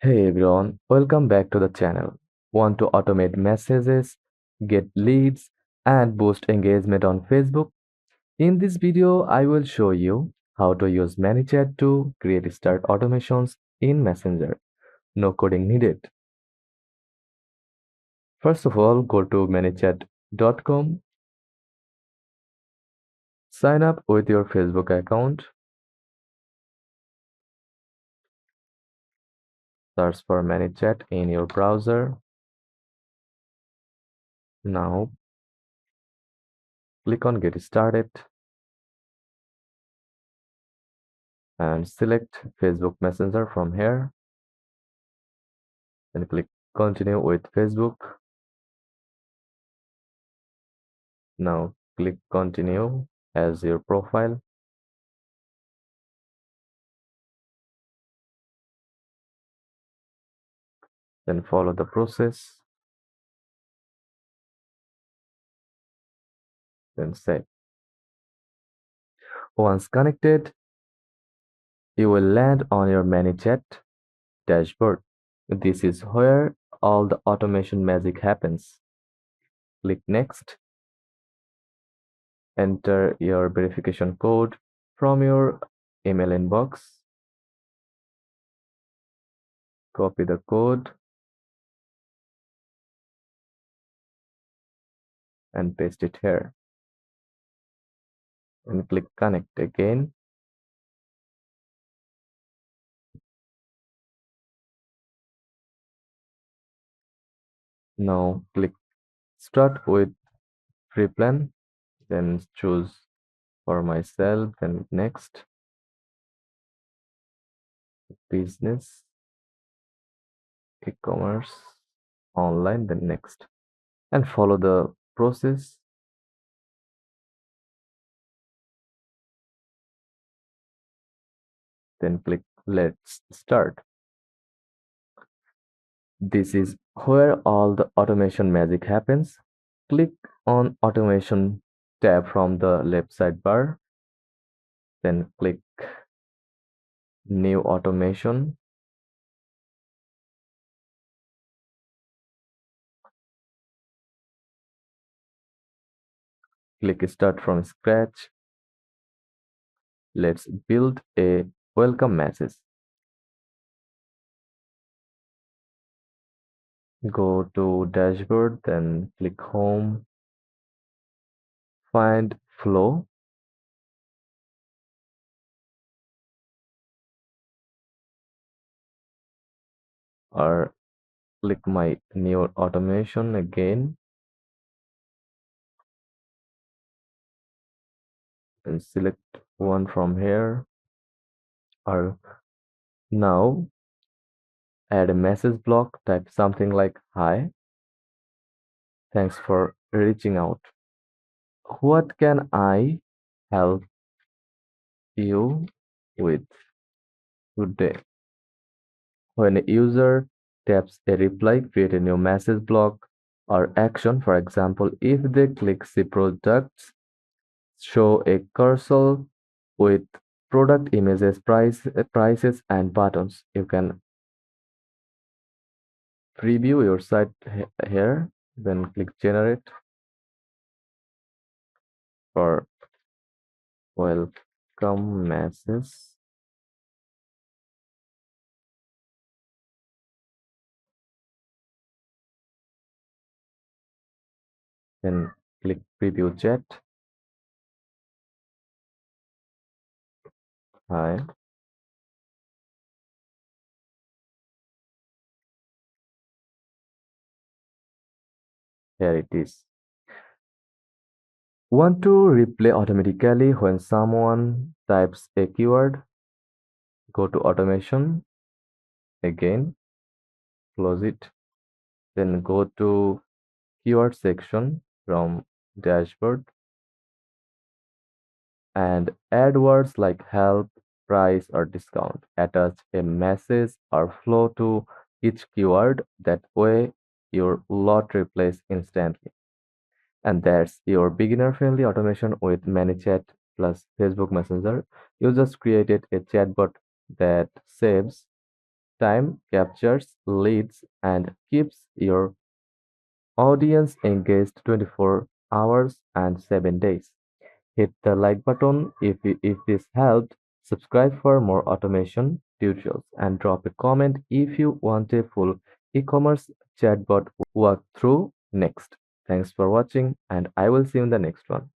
Hey everyone, welcome back to the channel. Want to automate messages, get leads, and boost engagement on Facebook? In this video, I will show you how to use ManyChat to create start automations in Messenger. No coding needed. First of all, go to ManyChat.com, sign up with your Facebook account, search for ManyChat in your browser. Now, click on Get Started and select Facebook Messenger from here. Then click Continue with Facebook. Now click Continue as your profile. Then follow the process. Then save. Once connected, you will land on your ManyChat dashboard. This is where all the automation magic happens. Click Next. Enter your verification code from your email inbox. Copy the code and paste it here. And click Connect again. Now click Start with Free Plan. Then choose for myself. Then Next. Business, e-commerce, online, then next, and follow the process. Then click Let's Start. This is where all the automation magic happens. Click on Automation tab from the left sidebar. Then click New Automation. Click Start from Scratch. Let's build a welcome message. Go to Dashboard, then click Home. Find Flow. Or click my new automation again and select one from here. Or now add a message block, type something like hi, thanks for reaching out. What can I help you with today? When a user taps a reply, create a new message block or action. For example, if they click see products, show a cursor with product images, prices, and buttons. You can preview your site here, then click Generate for welcome message. Then click Preview Chat. Hi. Here it is. Want to replay automatically when someone types a keyword? Go to Automation again, close it. Then go to Keyword section from Dashboard and add words like help, price, or discount. Attach a message or flow to each keyword. That way, your lot replaces instantly. And that's your beginner-friendly automation with ManyChat plus Facebook Messenger. You just created a chatbot that saves time, captures leads, and keeps your audience engaged 24 hours and 7 days. Hit the like button if this helped. Subscribe for more automation tutorials and drop a comment if you want a full e-commerce chatbot walkthrough next. Thanks for watching and I will see you in the next one.